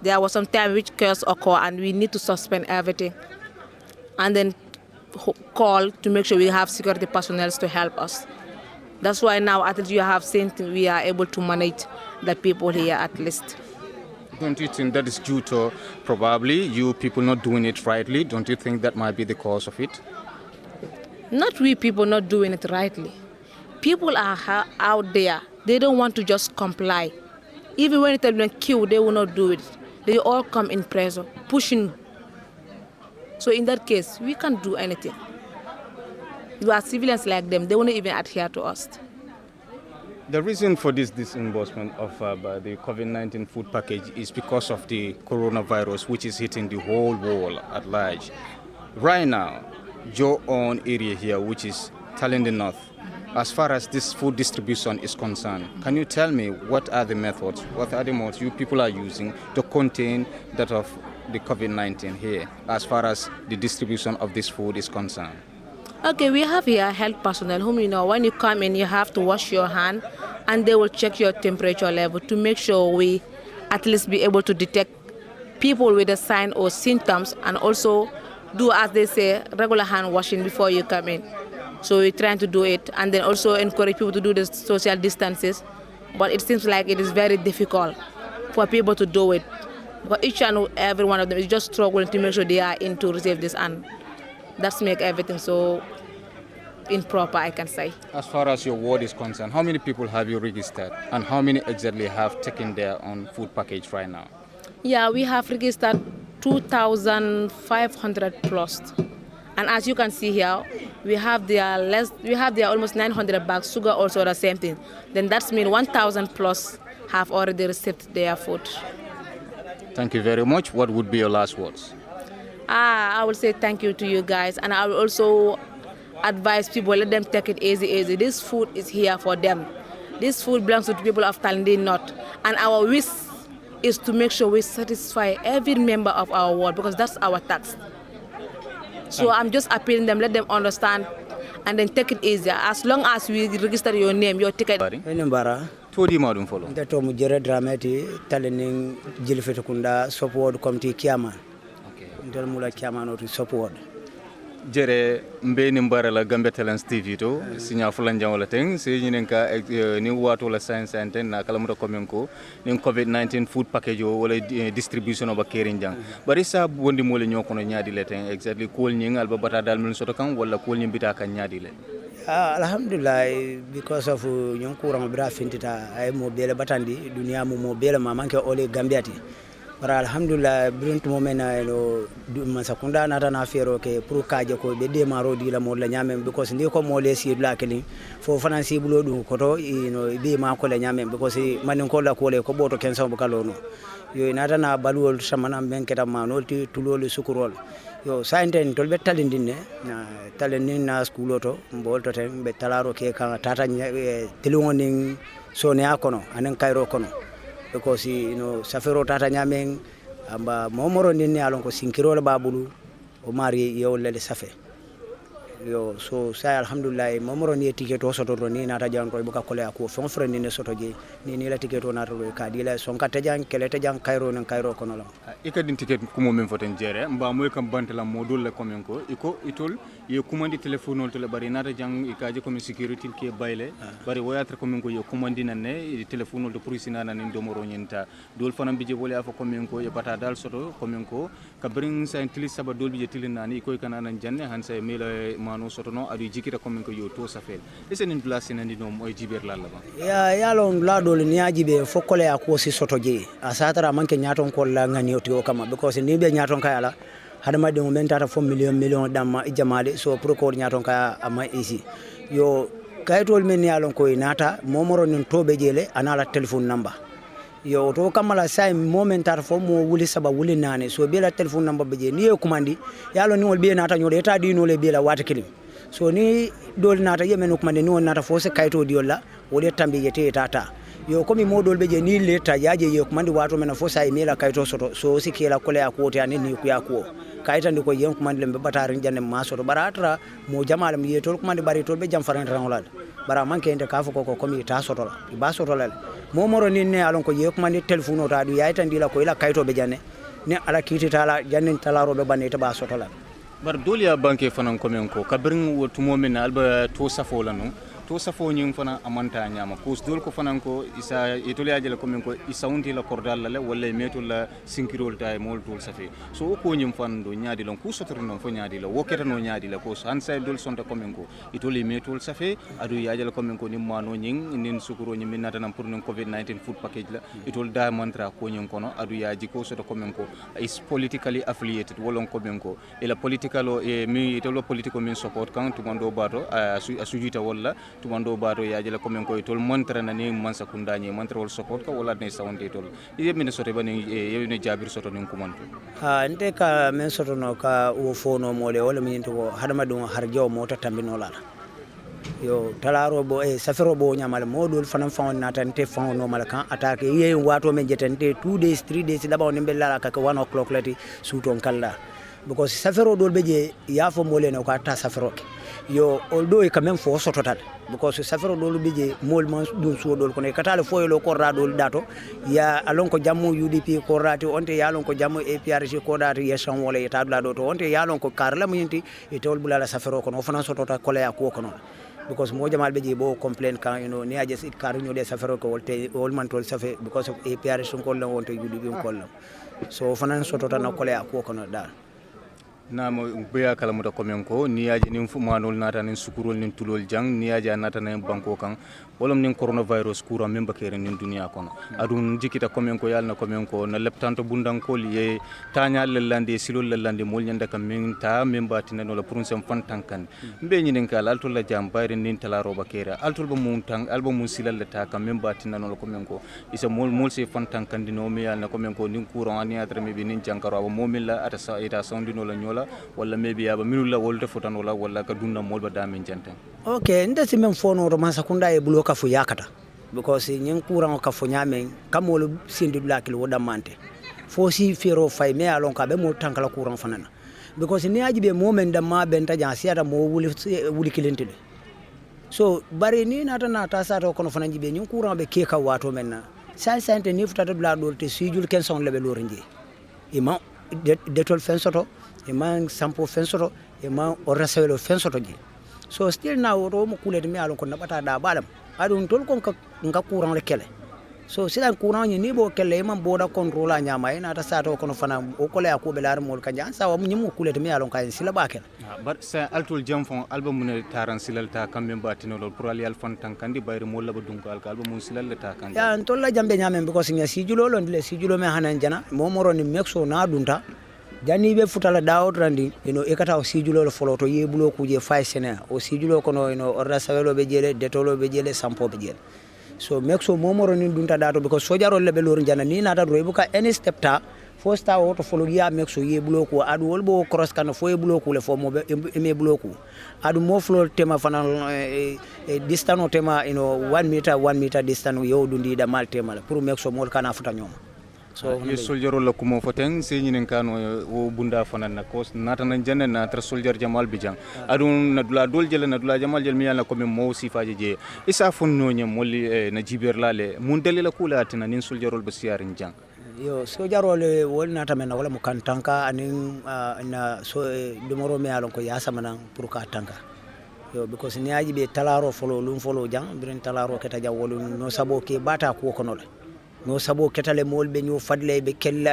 there was some time which chaos occurred and we need to suspend everything. And then call to make sure we have security personnel to help us. That's why now at least you have seen we are able to manage the people here at least. Don't you think that is due to probably you people not doing it rightly? Don't you think that might be the cause of it? Not we people not doing it rightly. People are out there. They don't want to just comply. Even when it has been killed, they will not do it. They all come in pressure, pushing. So in that case, we can't do anything. We are civilians like them. They won't even adhere to us. The reason for this disbursement of the COVID-19 food package is because of the coronavirus, which is hitting the whole world at large. Right now, your own area here, which is Tallinding North, as far as this food distribution is concerned, can you tell me what are the methods, what are the modes you people are using to contain that of the COVID-19 here, as far as the distribution of this food is concerned? Okay, we have here health personnel whom, you know, when you come in, you have to wash your hand and they will check your temperature level to make sure we at least be able to detect people with a sign or symptoms and also do, as they say, regular hand washing before you come in. So we're trying to do it and then also encourage people to do the social distances. But it seems like it is very difficult for people to do it. But each and every one of them is just struggling to make sure they are in to receive this, and that's make everything so improper, I can say. As far as your ward is concerned, how many people have you registered and how many exactly have taken their own food package right now? Yeah, we have registered 2,500 plus. And as you can see here, we have their almost 900 bags, sugar also the same thing. Then that means 1,000 plus have already received their food. Thank you very much. What would be your last words? I will say thank you to you guys, and I will also advise people, let them take it easy. This food is here for them. This food belongs to the people of Tallinding North, and our wish is to make sure we satisfy every member of our ward because that's our tax. So I'm just appealing them, let them understand, and then take it easier. As long as we register your name, your ticket. Todi madum follow. The Tomu Jere Dramati, Tallinding Jilfetakunda, support committee Kiaman. Okay. Mula Kiaman or to support. jere mbe ni mbara la Gambia Talents TV to sinya fulan jang wala teng se ñinen ka ni wato la science center na kala muta komen ko ni COVID-19 food package wala distribution ba kerin jang bari sa bondi mo le ñokono ñaadi le teng exactly ko ñing alba bata dal min soto kan wala ko ñim bita kan ñaadi le alhamdulillah because of ñon courant bra fintita ay mo bele batandi dunia mo bele ma manke ole gambiati bara alhamdulillah biruntu mo mena no man sakunda nata na fero ke pour kaje ko be de maro di la mo la nyamem because ndi ko mo le si la keli fo fanansi bulo dum ko to be ma ko la nyamem because man ko la ko le ko boto ken so bukalo no yo nata na balwol samana ben keta ma no ti tulol sukurol yo sainten tol be talindin ne na talindin na school to mbol to ten be talaro ke kan tata telungoning sonia kono anen kairo kono because safero tata nyamen amba momoro ninne alon ko sinkiro la babulu o mari yo lele safe yo so say alhamdulillah momoro ni ticket o soto ni nata jan ko buka kole ako fon friend ni soto je ni la ticket o nata ro ka di la son ka tajan kele tajan kairo nan kairo kono la ikadin ticket kumo men foten jere mba moy kam bantala modul la komen ko iko itol ye kumandi telephone to le bari nata jang ikaje comme security ke bayle bari woyatra komen ko ye kumandi nanne telephone to police nana ni domoro nyenta dol fanam bije wole afa komen ko ye bata dal soto komen ko ka bring sa intilis saba dol bije tilin nani iko kana nan janne han sa mele mano soto no adu jikita komen ko yo to safel esen place nandi no moy jiber la ba ya lon la dol ni ajibe fokole ako si soto je asatara manke nyaton ko la ngani o kama because ni be nyaton kayala hadama de men tata fo million damma jamale so pour ko nyaton kaya ama isi yo kaytol men yalon ko inata momoro nin tobe jele anala telephone number yo to kamala say moment tata fo mo wuli saba wuli nane so be la telephone number be je ni e kumandi yalon ni wol be nata nyode ta di no le be la wata kilim so ni dol nata yemen kumandi ni won nata fo se kayto diolla wole tambi yete tata yo komi modol beje ni leta yaje yo kumandi wato mena fo say mela kayto soto so sikela kole akote ani ni ku yakwo kayta ndi ko yen kumandi lembe batare janne ma soto baratra mo jamal mi yetol kumandi bari tol be jam faran ranolal bara manke ende kafo ko komi ta soto la ba soto la mo moro ni ne alon ko ye kumandi telephone o ta du yayta ndila ko ila kayto be janne ne ala kiti tala janne tala robe banne ta ba soto la bar dolia banke fanan komen ko kabrin wotumo men alba to safola no to safo nyum fana amanta nyama ko dol ko fanan ko isa itoli ajela komen ko isa unti la cordal la wala metul la sinkirol tay mol tol safi so ko nyum fando nyaadi lon ku sotor non fo nyaadi la woketa no nyaadi la ko han say dol sonta komen ko itoli metul safi adu yaajela komen ko ni mano nying nin sukuro nyim minata nam pour non COVID-19 food package la itol da mantra ko nyum kono adu yaaji ko soto komen ko is politically affiliated wolon komen ko ila political mi itolo political min support kan to mando bato asujita wala tumando baro yaajela komen ko tol montra nani mansa kundani mantra wol support ko wala ne sawndi tol yemine soto bani yewne jabir soto nin kumanto ha nte ka men soto no ka wo fono mole wala min to hadama dum harjo mo tatambino la yo talaro bo safero bo nyamal modul fanam fawon natante fawon no mal kan attaque ye wato men jetante 2 days 3 days daba on bella ka 1 o'clock lati suton kala because safero dol beje yafo mole no ka ta safero yo although e quand même fo sototal because safero dol beje mol man dum so dol ko ne katale foyelo ko ra dol dato ya alon ko jammu UDP ko rati onte ya alon ko jammu APRC ko dati ya san wala eta do to onte ya alon ko karla muyinti e tol bulala safero ko no fana sotota ko la ko no because mo jamal beje bo complain kan ni aje sit karu nyode safero ko wolte wol man tol safe because of APRC ko la wonte UDP ko la so fana sotota na ko la ko no dal namo beya kala muta komen ko niyaji nim fu manol nata nin sukurol nin tulol jang niyaji nata nin banko kan wolom nin coronavirus kura memba kere nin dunia kono adun jikita komen ko yalna komen ko na leptanto bundan ko ye tanya lelande silol lelande mol nyanda kam min ta memba tinano la prunsem fantankan be nyinen kala altul la jam bayre nin tala roba kere altul ba mun tang alba mun silal ta kam memba tinano la komen ko isa mol se fantankan dino me yalna komen ko nin kura ani atra me be nin jankaro mo milla ata sa ita soundino la nyola wala maybe aba minulla wolta fotan wala ka dunna molba damin janten okay ndati men fono to masa kunda e bulo ka fu yakata because nyen kuran ka fu nyamen kamol sindi blakil woda mante fo si fero fay me alon ka be mo tankala kuran fanana because ni ajibe moment da ma benta jan siata mo wuli kilentile so bari ni nata sa to kono fanan jibe nyen kuran be ke ka wato menna sa sante ni futata bla dolte sijul ken son lebe lorinje ima detol fen soto e man sampo fen soto e ma o rasawelo fen soto je so still now ro mo kulete mi alon ko nabata da balam adun tol kon ka courant le kele so silan courant ni bo kele man boda control a nyama ina ta sato kono fana o kole ko be lar mol kanja sa wa nyimu kulete mi alon kay sila bakel bar sa altul jamfon album mun taran silal ta kambe batino lol pour ali alfon tan kandi bayri mo laba dunko al album mun silal ta kandi ya tol la jambe nyame because nya sijulo lon dile sijulo me hanan jana mo moro ni mexo na dunta jani be futala daawot randi ekata o sijulo lo folo to yebulo kuje fay sene o sijulo kono orda sawelo be jele detolo be jele sampo be jele so mexo momoro ni dunta dato because sojaro lebe lor jana ni nata do buka any step ta fosta o to folo ya mexo yebulo ko adu wolbo cross kan fo yebulo ko le fo mo me bulo ko adu mo flo tema fana distance o tema 1 meter distance yo dundi da mal tema pour mexo mol kana futa nyoma so ye soldier la kumo foten se nyinen kanu o bunda fanan na kos nata nan janne na tra soldier jamal bijang adun na dula dol jele na dula jamal jel mi yalla ko mi mo sifaje je isa fonno nyam molli na jiber lale mun dalila kula atina nin soldier rol basiyarin jang yo soldier rol wol nata men wala mo kan tanka anin na so dumoro mi yalla ko yasama nan pour ka tanka yo because ni aji be talaro folo lum folo jang birin talaro keta jawolu no sabo ke bata ko kono la no sabo ketale mol be ñu fadle be kella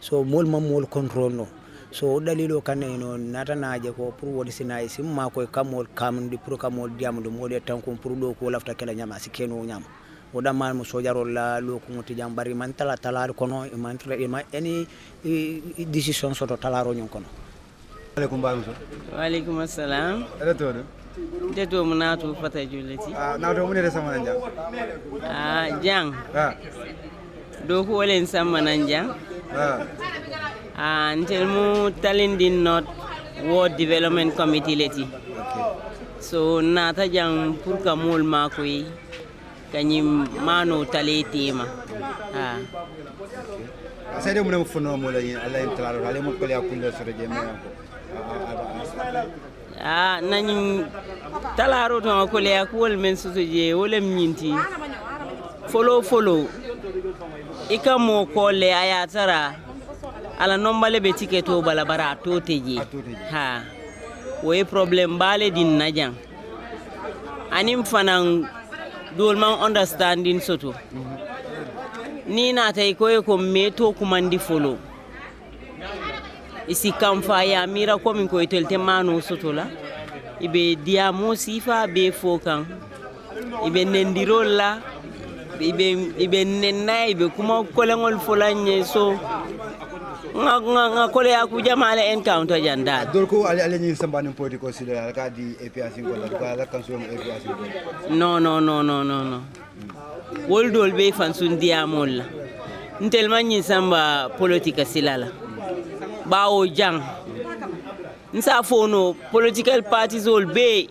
so mol mam mol control no so dalilo kan nata naaje ko pour wodi sinay sim ma koy kamol kamndi pour kamol diamdo mol e tan ko pour do ko lafta kala nyama si keno nyama o damal mo sojarol la lo ko moti jam bari man talaro kono man ma any decision soto talaro nyon kono alaikum baam so wa alaikum assalam ala todo deto munatu fata julati nato munere sama jang jang do ko len sama nan jang until mu Tallinding North Ward Development Committee leti so nata jang pour ka mol makoy kanyim mano taletima sede mu fono mo la ala intralo ale mo ko ya kunde so je me nañu talaro to ko le ak wol men so je wolem nyinti follow ikamo ko le ayatara ala nombale be tiketo bala bara to teje woy problem bale din najang anim fanan dol man understanding soto ni na tay ko meto kumandi follow isi kamfa ya mira ko min ko telte manu sotola ibe diamo sifa be fokan ibe nendirola ibe nenna ibe kuma kolengol folanye so nga kole ya ku jamale encounter janda dol ko ale ni sambani politiko sile ka di APRC ko la kansul APRC no wol dol be fan sun diamo la ntel manyi samba politika silala bawo jang nsa fono political parties all be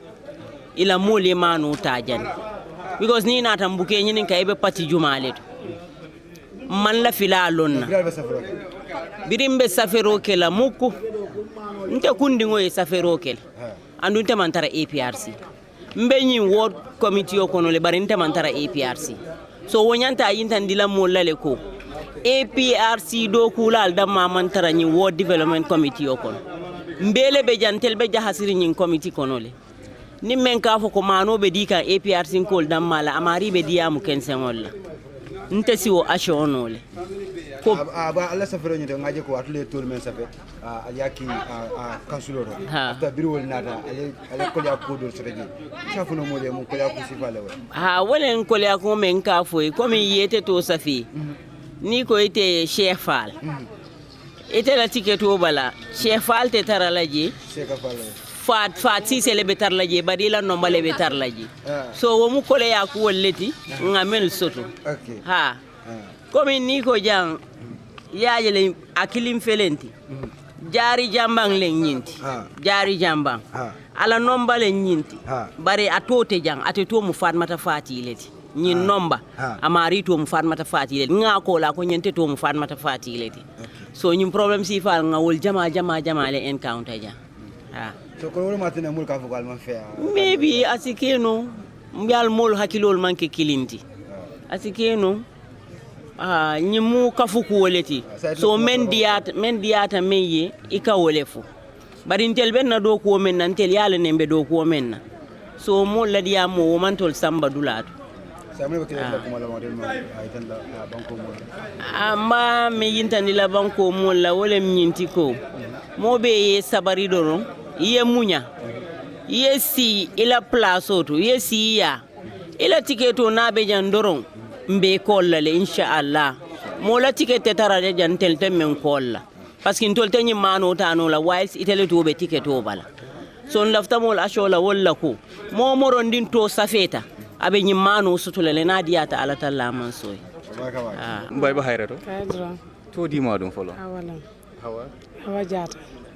ila mole manu tajan because ni na tambuke nyinin kaybe parti jumale to man la fila lonna birimbe safero kela muku nte kundi ngoy safero kela andu nte mantara APRC mbenyi ward committee okono le bari nte mantara APRC so wonyanta yinta ndila molla le ko APRC do kulal damma mantara ni ward development committee okono mbele be jantel be jahasiri nyin committee kono le ni men ka fo ko mano be di kan APRC kol damma la amari be diamu kensengol la nte si wo ashono le ko ba alla safero ni de ngaje ko atule tol men safe yaki kansuloro ta birwol nata ale ko ya ko do sreji safuno mo le mo ko ya ko sifale wolen ko ya ko men ka fo ko mi yete to safi ni ko ite Cheikh Fall ite la tiketo bala Cheikh Fall te taralaji fat si sele betar laji badi la nomba le betar laji so wo mu kole ya ku wolleti ngamel soto komi ni ko jang yaaje le akilim felenti jari jambang le nyinti jari jambang ala nomba le nyinti bare atote jang ateto mu fatmata fati leti nyin nomba amari to mu fatmata fati leti nga ko la ko nyente to mu fatmata fati leti so nyum problem si fal ngawol jama le encounter jang so ko wala matene mul ka fogal man fe maybe asikeno mbial mol hakilol manke kilinti asikeno nyimu kafuku woleti so men diata meye ika wolefu bari ntel ben na do ko men ntel yala nembe do ko men na so mo la diya mo wo mantol samba dulatu amma me yintani la banko mo la wole nyinti ko mo be ye sabari doron ye munya ye si ila place oto ye si ya ila tiketo na be jan doron mbe kollale inshallah mo la tikete tara jan tel men kolla parce que ntol tanyi mano tano la whilst itele to be tiketo bala so lafta mo la shola walla ko mo morondin to safeta abe nyi mano sutulale na diata ala talla man soy mbay ba hayrato kadra to di ma dum folo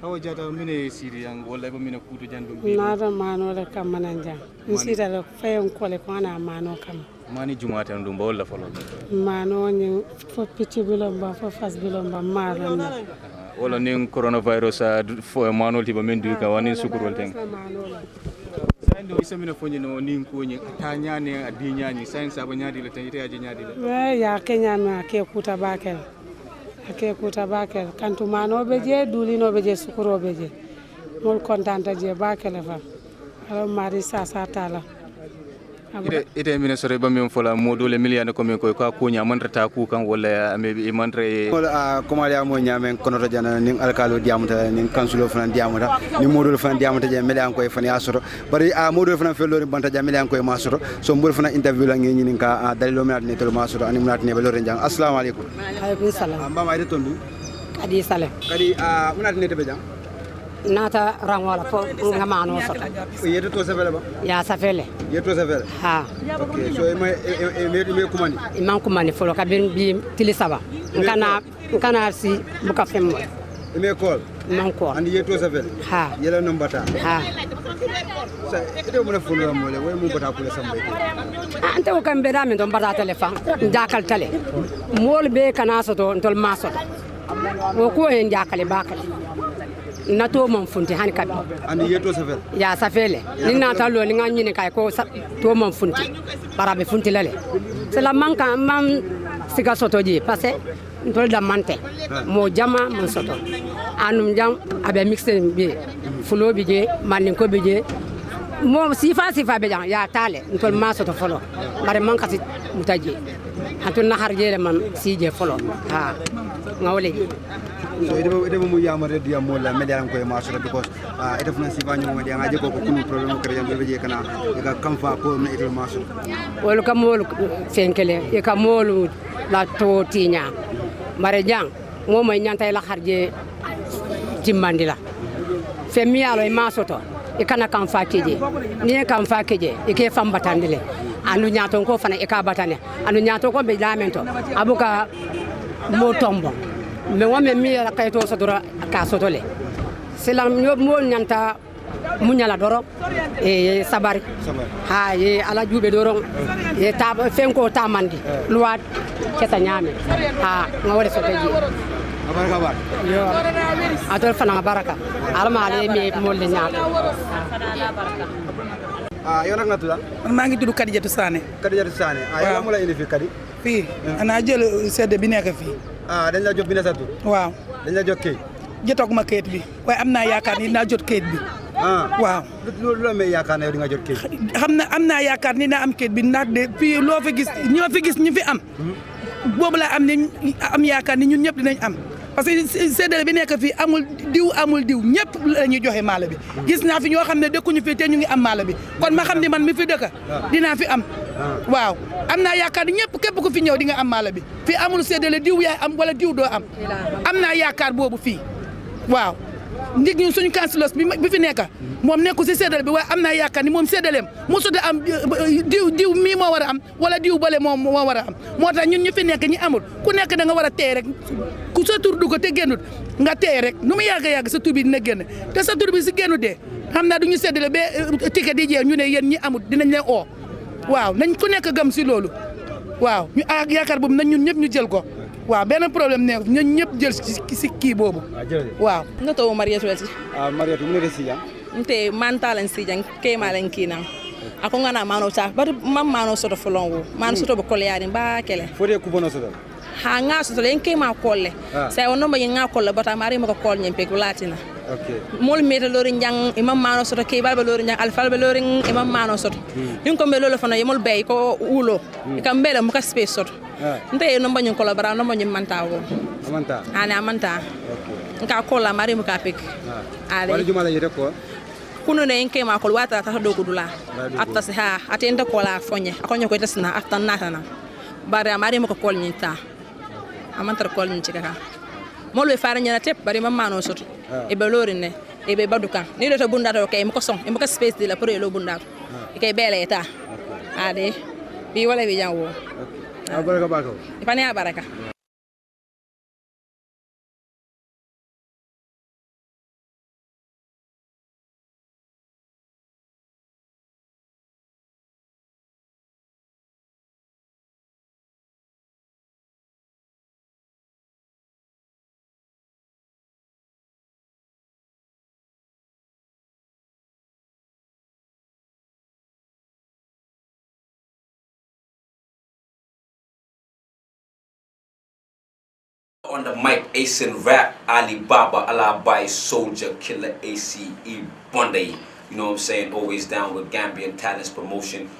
hawa jata mine siri yang wala ba mine kutu jandum bi nada mano da kam mananja sita da fayon kole ko na mano kam mani jumata ndum ba wala folo mano ni fo piti bilomba fo fas bilomba maran wala nin coronavirus fo mano tiba men du ka wani sukurol ten ndo isamina fonye no nin ko nyi ta nyane adi nyani sain sabo nyadi le tan ite aje nyadi le ya kenya na ke kuta bakel kantu mano be je duli no be je sukuro be je mol kontanta je bakel fa ala mari sa tala ite mine sore ba min fola modo le million ko min ko ko nya man rata ku kan wala amebi mantre wala ko mali amo nyamen kono to jana nin alkalo diamuta nin kansulo fana diamuta ni modo fana diamuta je million ko fana asoro bari a modo fana felori banta je million ko ma asoro so mbul fana interview la ngi nin ka dalilo mi atne telo ma asoro ani munat ne belore jang assalamu alaikum alaykum salam amba ma ide tondu kadi sale kadi munat ne tebe jang nata rangola fo nga mano sota yeto to safele ba ya safele yeto safele ha okay so me kumani imam kumani folo ka bin bi tilisaba kana si buka femmo me call man ko andi yeto safele ha yela no bata ha sa ite mo na folo mo le way mo bata ko le sambe ante ko kambe da min don bata telefon jakal tale mol be kana soto ntol ma soto wo ko en jakale bakale na to mon funti han kabi ani yeto safel ya safele ni na ta lo ni ngani ni kay ko to mon funti barabe funti lale c'est la manka man siga soto ji parce que ntol da mante mo jama mon soto anum jam abe mixé bi fulo bi je man ko bi je mo sifa be jang ya tale ntol ma soto folo bare man kasi mutaji hatun na harjele man sije folo ha ngawle so ide mo yamare dia mo la median ko ma sura because ide funa sifa ñu mo dia ngaje ko kunu problème ko rejam be je kana ka kamfa ko na ide ma sura wol kam wol fenkele e ka molu la to tinya mare jang mo may ñantay la harje timmandila fe mi alo e ma soto e kana kam fakeje ni kam fakeje e ke fam batandile anu ñaton ko fana e ka batane anu ñato ko be lamento abuka mo tombo me wame mi la kayto sodora ka sotole selam nyob mo nyanta munyala doro e sabari ha ye ala jube doro e tab fenko tamandi luwat keta nyame ha ngawre soteji baraka bar yo atol fana baraka alma ale mi mo le nyaata yo nak natula ma ngi tuddu Kadijatu Sané ay mo la indi fi kadi fi ana jël sédé bi nekk fi dañ la jox bi na satu waaw dañ la jox kayit jotaguma kayit bi waaye am naa yaakaar ni naa jot kayit bi waaw loolu la may yaakaar ne di nga jot kayit xam na am naa yaakaar ni naa am kayit bi ndax de fii loo fi gis ñoo fi gis ñu fi am boobu la am ni am yaakaar ni ñun ñëpp dinañ am parce que séddale bi nekk fii amul diw ñëpp la ñuy joxe maalo bi gis naa fi ñoo xam ne dëkkuñu fi te ñu ngi am maalo bi kon ma xam ni man mi fi dëkk dinaa fi am waaw am naa yaakaar ni ñëpp képp ku fi ñëw di nga am maalo bi fii amul séddale diw yaay am wala diw doo am naa yaakaar boobu fii waaw ndig ñun suñu councilors bi fi nekk moom nekku si séddale bi waaye am naa yaakaar ni moom séddaleem mosut a am diw mii moo war a am wala diw bale moom moo war a am moo tax ñun ñu fi nekk ñi amul ku nekk da nga war a teey rek ku sa tur dugg te génnut nga teey rek nu mu yàgg sa tur bi dina génn te sa tur bi si génnu dee xam naa du ñu séddale ba ticket di jeex ñu ne yéen ñi amul dinañ leen oo waaw nañ ku nekk gëm si loolu waaw ñu yaakaar boobu nañ ñun ñëpp ñu jël ko waaw benn problème ne ñun ñëpp jël si kii boobu waaw nga to Mariatu wati Mariatu mu ne si jang nte mantalan si jang ke malen kina ako ngana mano ta bar mam mano soto folongo man soto be kolyani ba kele fode ku bono soto ha nga soto len ke ma kolle sai onno ma nga kolle bata mari ma ko kol nyempe ko latina Okay. Mol meta lori njang imam mano soto ke balba lori njang alfal be lori imam mano soto. Nim ko be lolo fana yemol bay ko ulo. Ikam bele mu ka space soto. Nte no banyu collaborate no banyu manta wo. Amanta. Ana amanta. Okay. Nka kola mari mu ka pek. Wala jumala yete ko. Kuno ne nke ma ko wata ta do kudula. Atta se ha atenda kola fonye. Akonyo ko tesna afta natana. Bare mari mu ko kol nyita. Amanta kol nyika. Mol be fara nyana tep bare mam mano soto e be lori ne e be badukan ni do to bunda to kay mo ko son e mo ko space de la pour lo bunda e kay bele eta ade bi wala bi janwo Baraka bako e pani baraka On the mic, Asin Rap, Alibaba, Alabai, Soldier, Killer, ACE, Bunday. You know what I'm saying? Always down with Gambian Talents Promotion.